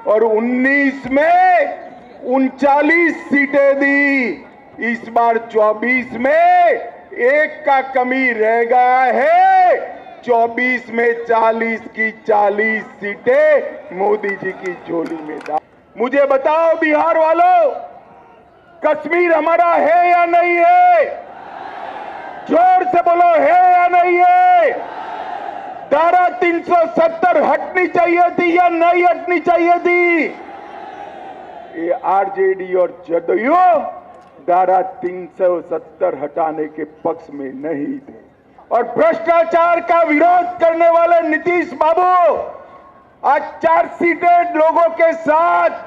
और 19 में 39 सीटें दी। इस बार 24 में एक का कमी रह गया है। 24 में 40 की 40 सीटें मोदी जी की झोली में डाल। मुझे बताओ बिहार वालों, कश्मीर हमारा है या नहीं है? जोर से बोलो, है या नहीं है? धारा 370 हटनी चाहिए थी या नहीं हटनी चाहिए थी? ये आरजेडी और जदयू धारा 370 हटाने के पक्ष में नहीं थे। और भ्रष्टाचार का विरोध करने वाले नीतीश बाबू आज चार्जशीटेड लोगों के साथ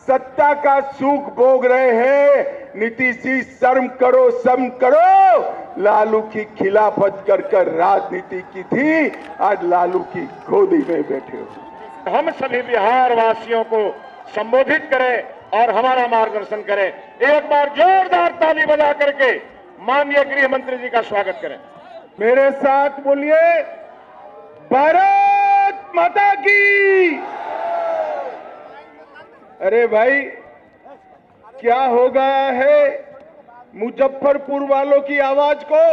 सत्ता का सुख भोग रहे हैं। नीतीश जी, शर्म करो, शर्म करो। लालू की खिलाफत कर कर राजनीति की थी, आज लालू की गोदी में बैठे हो। हम सभी बिहार वासियों को संबोधित करें और हमारा मार्गदर्शन करें। एक बार जोरदार ताली बजा करके माननीय गृह मंत्री जी का स्वागत करें। मेरे साथ बोलिए, भारत माता की। अरे भाई, क्या हो गया है मुजफ्फरपुर वालों की आवाज को?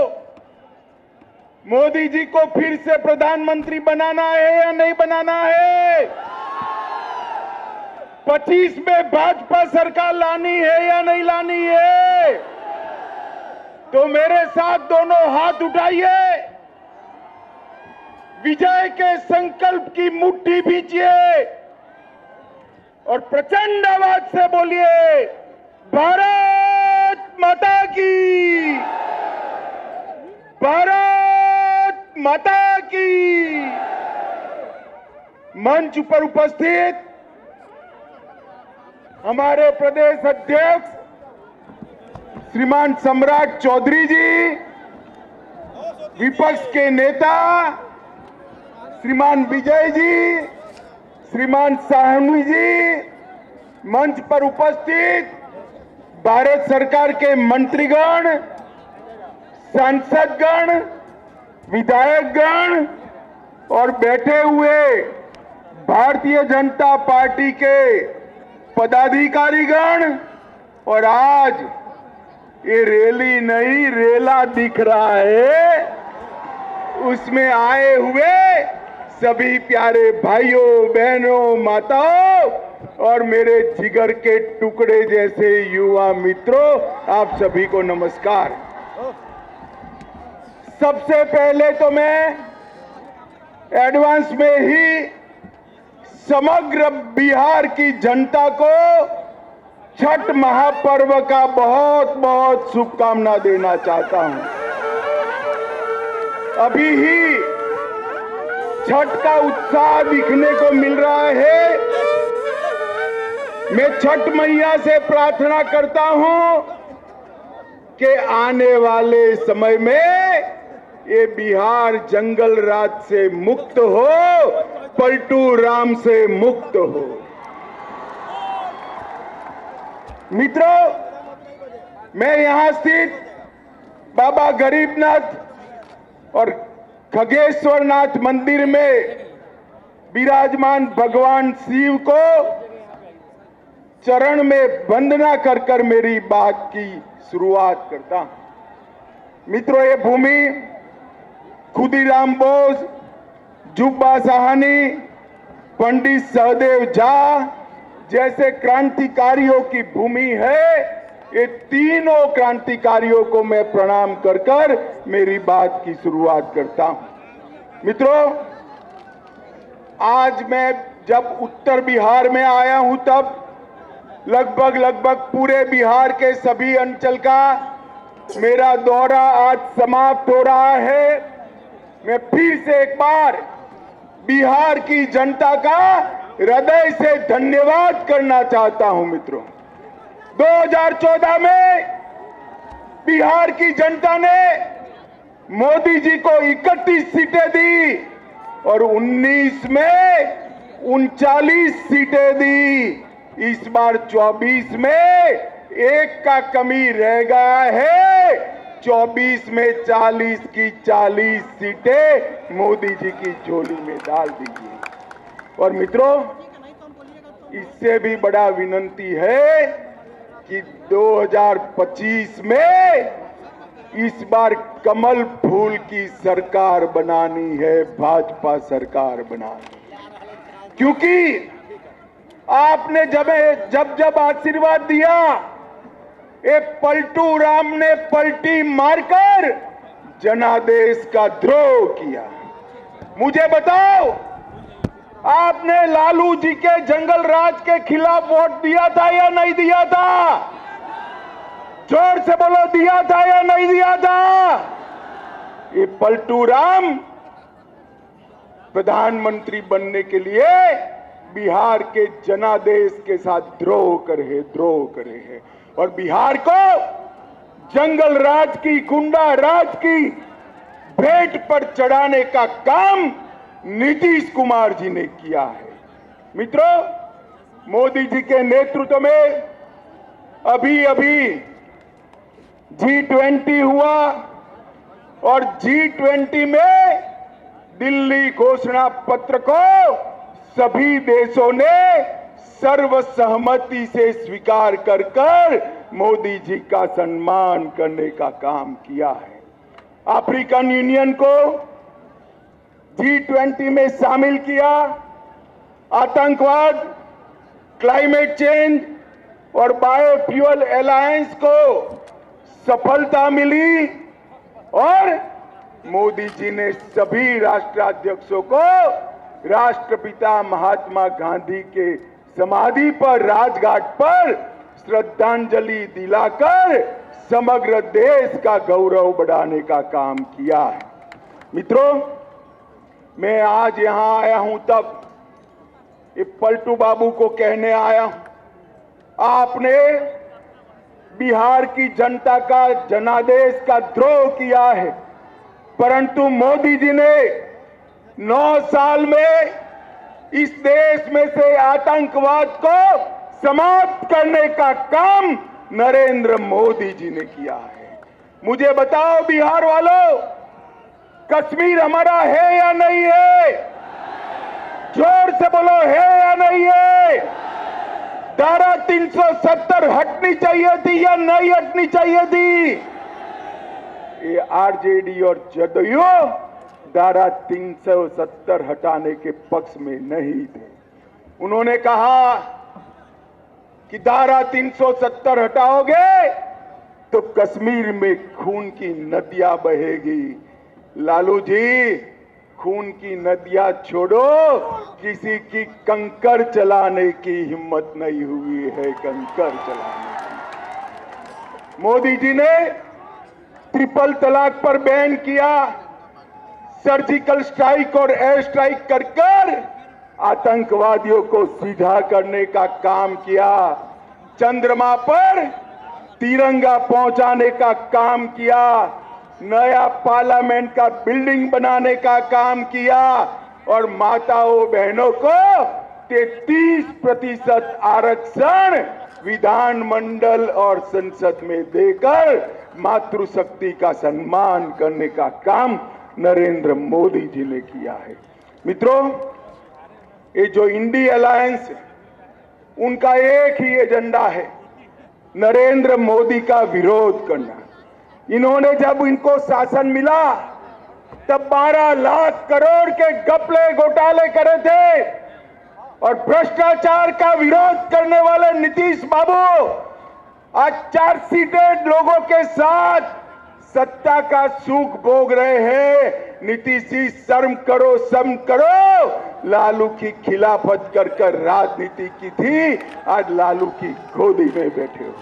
मोदी जी को फिर से प्रधानमंत्री बनाना है या नहीं बनाना है? 25 में भाजपा सरकार लानी है या नहीं लानी है? तो मेरे साथ दोनों हाथ उठाइए, विजय के संकल्प की मुट्ठी भींचिए और प्रचंड आवाज से बोलिए, भारत माता की, भारत माता की। मंच पर उपस्थित हमारे प्रदेश अध्यक्ष श्रीमान सम्राट चौधरी जी, विपक्ष के नेता श्रीमान विजय जी, श्रीमान साहनी जी, मंच पर उपस्थित भारत सरकार के मंत्रीगण, सांसदगण, विधायकगण और बैठे हुए भारतीय जनता पार्टी के पदाधिकारीगण, और आज ये रैली नहीं रेला दिख रहा है, उसमें आए हुए सभी प्यारे भाइयों, बहनों, माताओं और मेरे जिगर के टुकड़े जैसे युवा मित्रों, आप सभी को नमस्कार। सबसे पहले तो मैं एडवांस में ही समग्र बिहार की जनता को छठ महापर्व का बहुत बहुत शुभकामना देना चाहता हूं। अभी ही छठ का उत्साह दिखने को मिल रहा है। मैं छठ मैया से प्रार्थना करता हूं कि आने वाले समय में ये बिहार जंगल राज से मुक्त हो, पलटू राम से मुक्त हो। मित्रों, मैं यहां स्थित बाबा गरीबनाथ और खगेश्वरनाथ मंदिर में विराजमान भगवान शिव को चरण में वंदना कर कर मेरी बात की शुरुआत करता हूं। मित्रों, ये भूमि खुदीराम बोस, जुब्बा साहनी, पंडित सहदेव झा जैसे क्रांतिकारियों की भूमि है। ये तीनों क्रांतिकारियों को मैं प्रणाम कर कर मेरी बात की शुरुआत करता हूं। मित्रों, आज मैं जब उत्तर बिहार में आया हूं तब लगभग पूरे बिहार के सभी अंचल का मेरा दौरा आज समाप्त हो रहा है। मैं फिर से एक बार बिहार की जनता का हृदय से धन्यवाद करना चाहता हूं। मित्रों, 2014 में बिहार की जनता ने मोदी जी को 31 सीटें दी और 19 में 39 सीटें दी। इस बार 24 में एक का कमी रह गया है। 24 में 40 की 40 सीटें मोदी जी की झोली में डाल दीजिए। और मित्रों, इससे भी बड़ा विनती है कि 2025 में इस बार कमल फूल की सरकार बनानी है, भाजपा सरकार बनानी, क्योंकि आपने जब आशीर्वाद दिया, एक पलटू राम ने पलटी मारकर जनादेश का द्रोह किया। मुझे बताओ, आपने लालू जी के जंगल राज के खिलाफ वोट दिया था या नहीं दिया था? जोर से बोलो, दिया था या नहीं दिया था? ये पलटू राम प्रधानमंत्री बनने के लिए बिहार के जनादेश के साथ द्रोह करे है और बिहार को जंगल राज की, गुंडा राज की भेंट पर चढ़ाने का काम नीतीश कुमार जी ने किया है। मित्रों, मोदी जी के नेतृत्व में अभी G20 हुआ और G20 में दिल्ली घोषणा पत्र को सभी देशों ने सर्वसहमति से स्वीकार कर मोदी जी का सम्मान करने का काम किया है। अफ्रीकन यूनियन को G20 में शामिल किया। आतंकवाद, क्लाइमेट चेंज और बायोफ्यूल अलायंस को सफलता मिली और मोदी जी ने सभी राष्ट्राध्यक्षों को राष्ट्रपिता महात्मा गांधी के समाधि पर, राजघाट पर श्रद्धांजलि दिलाकर समग्र देश का गौरव बढ़ाने का काम किया है। मित्रों, मैं आज यहां आया हूं तब ये पलटू बाबू को कहने आया हूं, आपने बिहार की जनता का, जनादेश का द्रोह किया है, परंतु मोदी जी ने 9 साल में इस देश में से आतंकवाद को समाप्त करने का काम नरेंद्र मोदी जी ने किया है। मुझे बताओ बिहार वालों, कश्मीर हमारा है या नहीं है? जोर से बोलो, है या नहीं है? धारा 370 हटनी चाहिए थी या नहीं हटनी चाहिए थी? ये आरजेडी और जदयू धारा 370 हटाने के पक्ष में नहीं थे। उन्होंने कहा कि धारा 370 हटाओगे तो कश्मीर में खून की नदियां बहेगी। लालू जी, खून की नदियां छोड़ो, किसी की कंकर चलाने की हिम्मत नहीं हुई है, कंकर चलाने की। मोदी जी ने ट्रिपल तलाक पर बैन किया, सर्जिकल स्ट्राइक और एयर स्ट्राइक कर आतंकवादियों को सीधा करने का काम किया, चंद्रमा पर तिरंगा पहुंचाने का काम किया, नया पार्लियामेंट का बिल्डिंग बनाने का काम किया और माताओं बहनों को 33% आरक्षण विधानमंडल और संसद में देकर मातृशक्ति का सम्मान करने का काम नरेंद्र मोदी जी ने किया है। मित्रों, ये जो इंडी अलायंस है, उनका एक ही एजेंडा है, नरेंद्र मोदी का विरोध करना। इन्होंने जब इनको शासन मिला तब 12 लाख करोड़ के घपले घोटाले करे थे और भ्रष्टाचार का विरोध करने वाले नीतीश बाबू आज चार्जशीटेड लोगों के साथ सत्ता का सुख भोग रहे हैं। नीतीश जी, शर्म करो, शर्म करो। लालू की खिलाफत कर राजनीति की थी, आज लालू की गोदी में बैठे हो।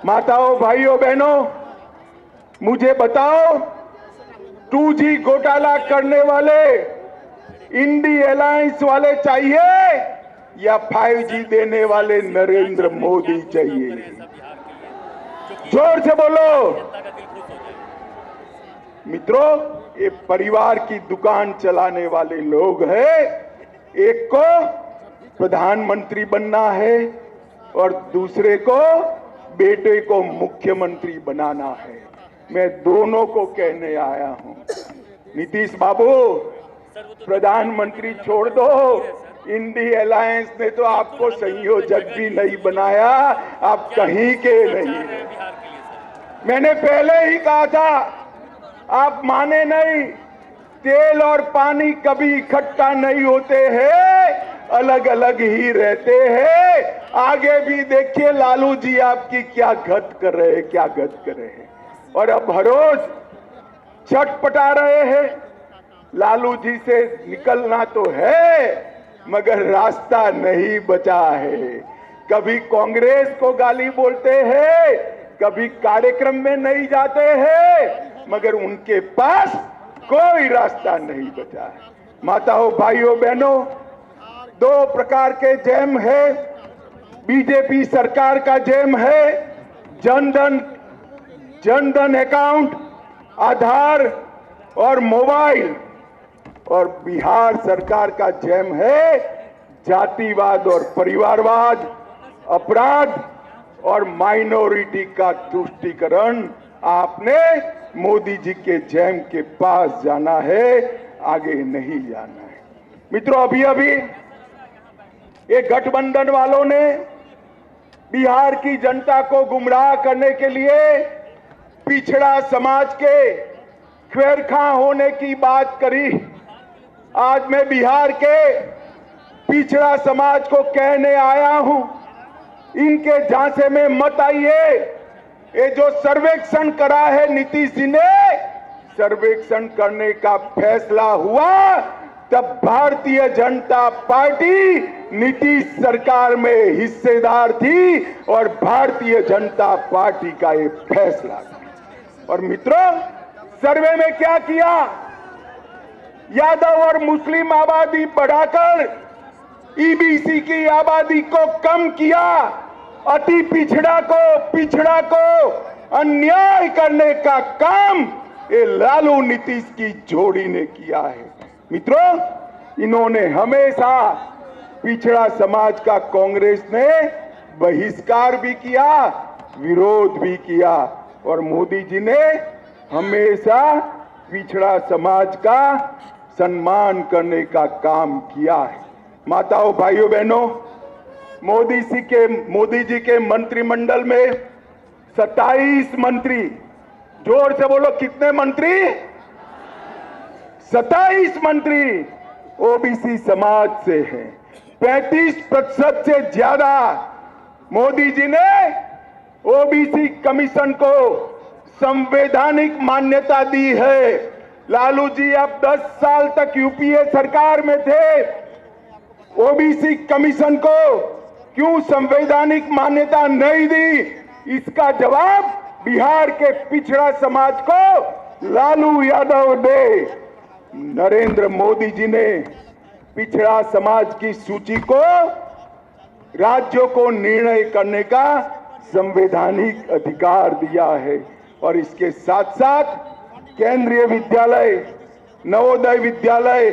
माताओं, भाइयों, बहनों, मुझे बताओ, 2G घोटाला करने वाले इंडी अलायंस वाले चाहिए या 5G देने वाले नरेंद्र मोदी चाहिए? जोर से बोलो। मित्रों, ये परिवार की दुकान चलाने वाले लोग हैं। एक को प्रधानमंत्री बनना है और दूसरे को, बेटे को मुख्यमंत्री बनाना है। मैं दोनों को कहने आया हूं, नीतीश बाबू, प्रधानमंत्री छोड़ दो, इंडी अलायंस ने तो आपको संयोजक भी नहीं बनाया, आप कहीं के नहीं। मैंने पहले ही कहा था, आप माने नहीं। तेल और पानी कभी इकट्ठा नहीं होते हैं, अलग अलग ही रहते हैं। आगे भी देखिए लालू जी आपकी क्या गत कर रहे हैं, क्या गत कर रहे हैं। और अब हर रोज छटपटा रहे हैं। लालू जी से निकलना तो है, मगर रास्ता नहीं बचा है। कभी कांग्रेस को गाली बोलते हैं, कभी कार्यक्रम में नहीं जाते हैं, मगर उनके पास कोई रास्ता नहीं बचा है। माताओं, भाइयों, बहनों, दो प्रकार के जैम है। बीजेपी सरकार का जैम है जनधन अकाउंट, आधार और मोबाइल, और बिहार सरकार का जैम है जातिवाद और परिवारवाद, अपराध और माइनॉरिटी का तुष्टीकरण। आपने मोदी जी के जैम के पास जाना है, आगे नहीं जाना है। मित्रों, अभी अभी ये गठबंधन वालों ने बिहार की जनता को गुमराह करने के लिए पिछड़ा समाज के खैरखा होने की बात करी। आज मैं बिहार के पिछड़ा समाज को कहने आया हूं, इनके झांसे में मत आइए। ये जो सर्वेक्षण करा है नीतीश जी ने, सर्वेक्षण करने का फैसला हुआ तब भारतीय जनता पार्टी नीतीश सरकार में हिस्सेदार थी और भारतीय जनता पार्टी का ये फैसला था। और मित्रों, सर्वे में क्या किया? यादव और मुस्लिम आबादी बढ़ाकर ईबीसी की आबादी को कम किया। अति पिछड़ा को अन्याय करने का काम ये लालू नीतीश की जोड़ी ने किया है। मित्रों, इन्होंने हमेशा पिछड़ा समाज का कांग्रेस ने बहिष्कार भी किया, विरोध भी किया, और मोदी जी ने हमेशा पिछड़ा समाज का सम्मान करने का काम किया है। माताओं, भाइयों, बहनों, मोदी जी के मंत्रिमंडल में 27 मंत्री, जोर से बोलो कितने मंत्री? 27 मंत्री ओबीसी समाज से हैं। 35% से ज्यादा मोदी जी ने ओबीसी कमीशन को संवैधानिक मान्यता दी है। लालू जी अब 10 साल तक यूपीए सरकार में थे, ओबीसी कमीशन को क्यों संवैधानिक मान्यता नहीं दी? इसका जवाब बिहार के पिछड़ा समाज को लालू यादव ने, नरेंद्र मोदी जी ने पिछड़ा समाज की सूची को राज्यों को निर्णय करने का संवैधानिक अधिकार दिया है। और इसके साथ साथ केंद्रीय विद्यालय, नवोदय विद्यालय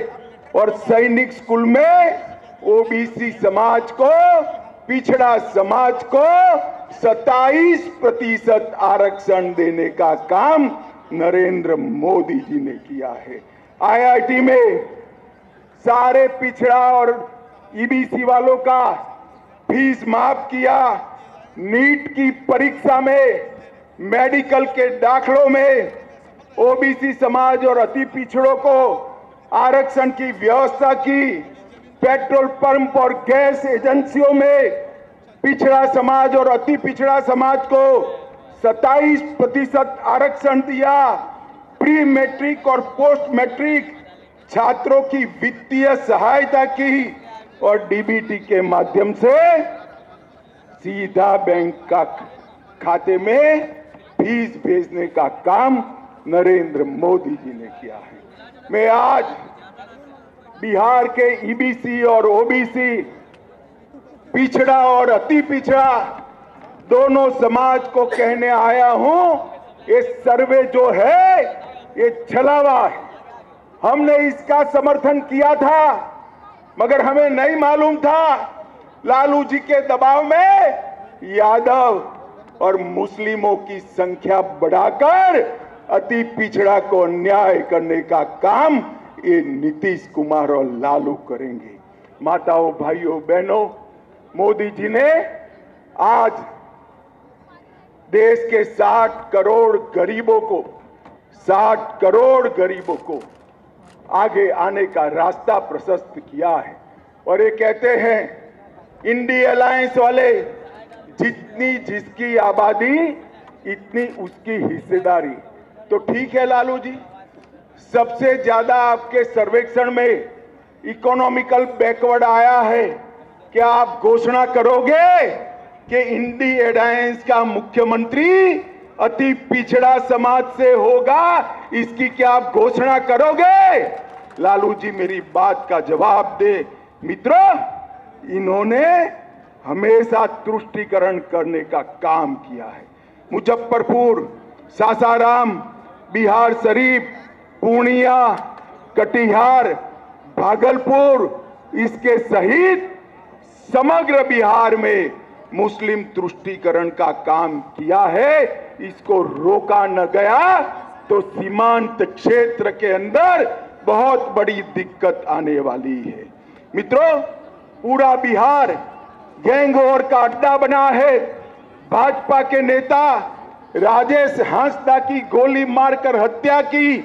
और सैनिक स्कूल में ओबीसी समाज को, पिछड़ा समाज को 27% आरक्षण देने का काम नरेंद्र मोदी जी ने किया है। आईआईटी में सारे पिछड़ा और ईबीसी वालों का फीस माफ किया। नीट की परीक्षा में, मेडिकल के दाखलों में ओबीसी समाज और अति पिछड़ों को आरक्षण की व्यवस्था की। पेट्रोल पंप और गैस एजेंसियों में पिछड़ा समाज और अति पिछड़ा समाज को 27% आरक्षण दिया। प्री मैट्रिक और पोस्ट मैट्रिक छात्रों की वित्तीय सहायता की और डीबीटी के माध्यम से सीधा बैंक का खाते में फीस भेजने का काम नरेंद्र मोदी जी ने किया है। मैं आज बिहार के ईबीसी और ओबीसी, पिछड़ा और अति पिछड़ा दोनों समाज को कहने आया हूं, ये सर्वे जो है ये छलावा है। हमने इसका समर्थन किया था, मगर हमें नहीं मालूम था लालू जी के दबाव में यादव और मुस्लिमों की संख्या बढ़ाकर अति पिछड़ा को न्याय करने का काम ये नीतीश कुमार और लालू करेंगे। माताओं, भाइयों, बहनों, मोदी जी ने आज देश के 60 करोड़ गरीबों को आगे आने का रास्ता प्रशस्त किया है। और ये कहते हैं इंडी अलायंस वाले, जितनी जिसकी आबादी इतनी उसकी हिस्सेदारी। तो ठीक है लालू जी, सबसे ज्यादा आपके सर्वेक्षण में इकोनॉमिकल बैकवर्ड आया है। क्या आप घोषणा करोगे कि इंडी अलायंस का मुख्यमंत्री अति पिछड़ा समाज से होगा? इसकी क्या आप घोषणा करोगे? लालू जी मेरी बात का जवाब दे। मित्रों, इन्होंने हमेशा तुष्टीकरण करने का काम किया है। मुजफ्फरपुर, सासाराम, बिहार शरीफ, पूर्णिया, कटिहार, भागलपुर, इसके सहित समग्र बिहार में मुस्लिम तुष्टीकरण का काम किया है। इसको रोका न गया तो सीमांत क्षेत्र के अंदर बहुत बड़ी दिक्कत आने वाली है। मित्रों, पूरा बिहार गैंग वॉर का अड्डा बना है। भाजपा के नेता राजेश हांसदा की गोली मारकर हत्या की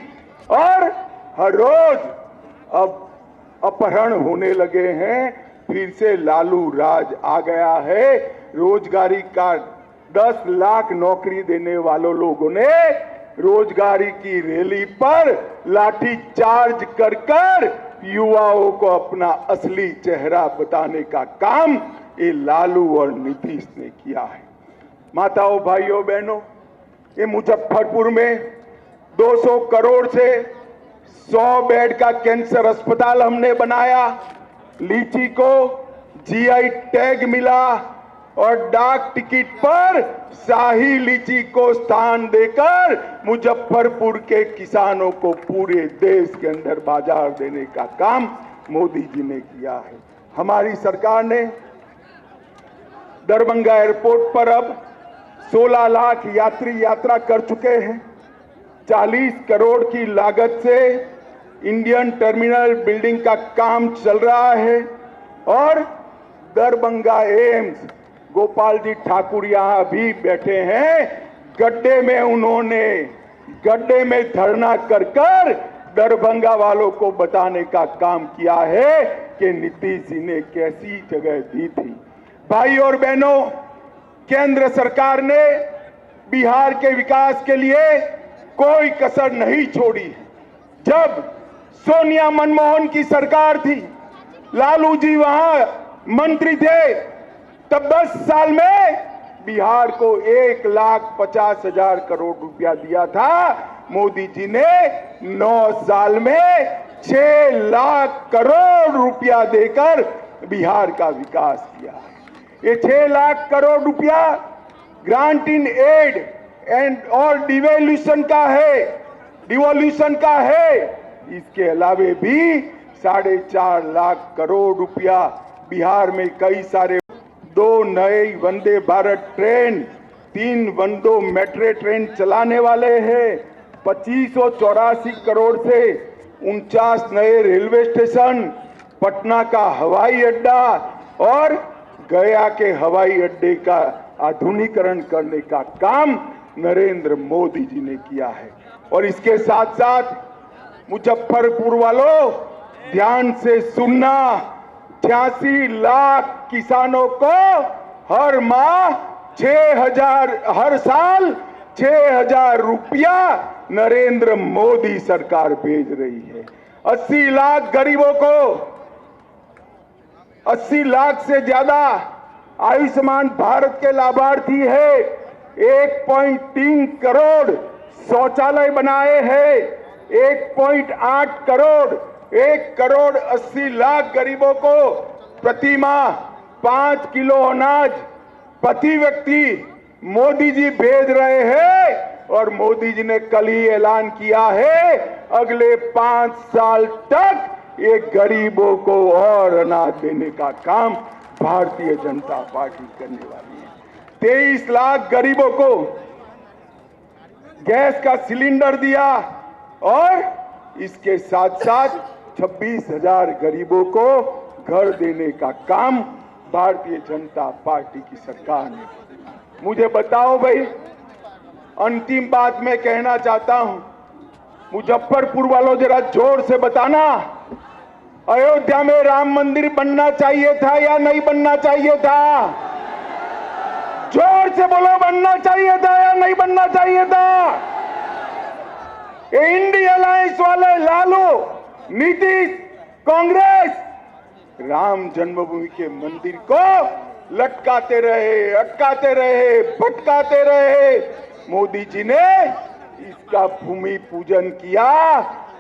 और हर रोज अब अपहरण होने लगे हैं। फिर से लालू राज आ गया है। रोजगारी का 10 लाख नौकरी देने वालों लोगों ने रोजगारी की रैली पर लाठी चार्ज कर युवाओं को अपना असली चेहरा बताने का काम ये लालू और नीतीश ने किया है। माताओं, भाइयों, बहनों, ये मुजफ्फरपुर में 200 करोड़ से 100 बेड का कैंसर अस्पताल हमने बनाया। लीची को जीआई टैग मिला और डाक टिकट पर शाही लीची को स्थान देकर मुजफ्फरपुर के किसानों को पूरे देश के अंदर बाजार देने का काम मोदी जी ने किया है। हमारी सरकार ने दरभंगा एयरपोर्ट पर अब 16 लाख यात्री यात्रा कर चुके हैं। 40 करोड़ की लागत से इंडियन टर्मिनल बिल्डिंग का काम चल रहा है और दरभंगा एम्स, गोपाल जी ठाकुर यहां भी बैठे हैं, गड्ढे में धरना कर दरभंगा वालों को बताने का काम किया है कि नीतीश जी ने कैसी जगह दी थी। भाई और बहनों, केंद्र सरकार ने बिहार के विकास के लिए कोई कसर नहीं छोड़ी। जब सोनिया मनमोहन की सरकार थी, लालू जी वहां मंत्री थे, तब 10 साल में बिहार को 1,50,000 करोड़ रुपया दिया था। मोदी जी ने 9 साल में 6 लाख करोड़ रुपया देकर बिहार का विकास किया है। ये 6 लाख करोड़ रुपया ग्रांट इन एड एंड और डिवोल्यूशन का है। इसके अलावे भी 4.5 लाख करोड़ रुपया बिहार में कई सारे 2 नए Vande Bharat train, 3 वंदो metro train चलाने वाले हैं। 2584 करोड़ से 49 नए रेलवे स्टेशन, पटना का हवाई अड्डा और गया के हवाई अड्डे का आधुनिकीकरण करने का काम नरेंद्र मोदी जी ने किया है। और इसके साथ साथ मुजफ्फरपुर वालों, ध्यान से सुनना, 86 लाख किसानों को हर माह 6,000, हर साल 6,000 रुपया नरेंद्र मोदी सरकार भेज रही है। 80 लाख गरीबों को, 80 लाख से ज्यादा आयुष्मान भारत के लाभार्थी है। 1.3 करोड़ शौचालय बनाए हैं। 1.8 करोड़, 1 करोड़ 80 लाख गरीबों को प्रति माह 5 किलो अनाज प्रति व्यक्ति मोदी जी भेज रहे हैं। और मोदी जी ने कल ही ऐलान किया है, अगले 5 साल तक ये गरीबों को और अनाज देने का काम भारतीय जनता पार्टी करने वाली है। 23 लाख गरीबों को गैस का सिलेंडर दिया और इसके साथ साथ 26,000 गरीबों को घर देने का काम भारतीय जनता पार्टी की सरकार ने। मुझे बताओ भाई, अंतिम बात मैं कहना चाहता हूं, मुजफ्फरपुर वालों जरा जोर से बताना, अयोध्या में राम मंदिर बनना चाहिए था या नहीं बनना चाहिए था? जोर से बोलो, बनना चाहिए था या नहीं बनना चाहिए था? इंडिया अलायंस वाले लालू, नीतीश, कांग्रेस राम जन्मभूमि के मंदिर को लटकाते रहे, अटकाते रहे, भटकाते रहे। मोदी जी ने इसका भूमि पूजन किया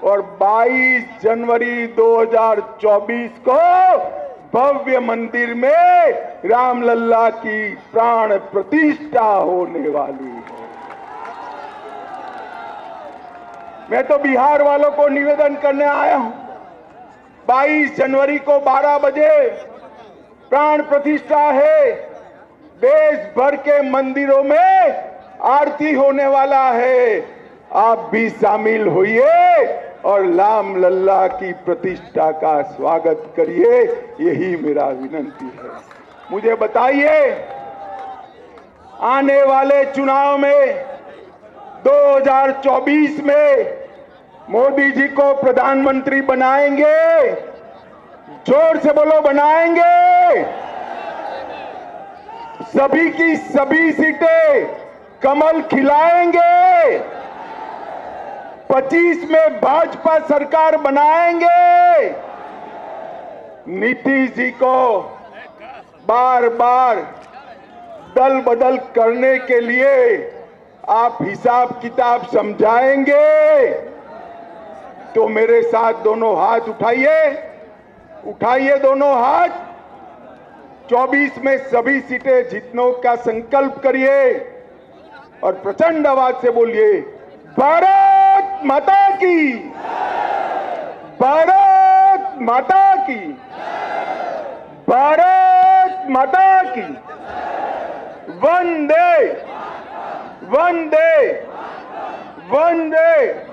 और 22 जनवरी 2024 को भव्य मंदिर में रामलल्ला की प्राण प्रतिष्ठा होने वाली है। मैं तो बिहार वालों को निवेदन करने आया हूं, 22 जनवरी को 12 बजे प्राण प्रतिष्ठा है। देश भर के मंदिरों में आरती होने वाला है, आप भी शामिल होइए और राम लल्ला की प्रतिष्ठा का स्वागत करिए, यही मेरा विनंती है। मुझे बताइए, आने वाले चुनाव में 2024 में मोदी जी को प्रधानमंत्री बनाएंगे? जोर से बोलो, बनाएंगे? सभी की सभी सीटें कमल खिलाएंगे? 25 में भाजपा सरकार बनाएंगे? नीतीश जी को बार बार दल बदल करने के लिए आप हिसाब किताब समझाएंगे? तो मेरे साथ दोनों हाथ उठाइए, उठाइए दोनों हाथ। 24 में सभी सीटें जीतने का संकल्प करिए और प्रचंड आवाज से बोलिए, भारत माता की, भारत माता की, भारत माता की। वंदे वंदे वंदे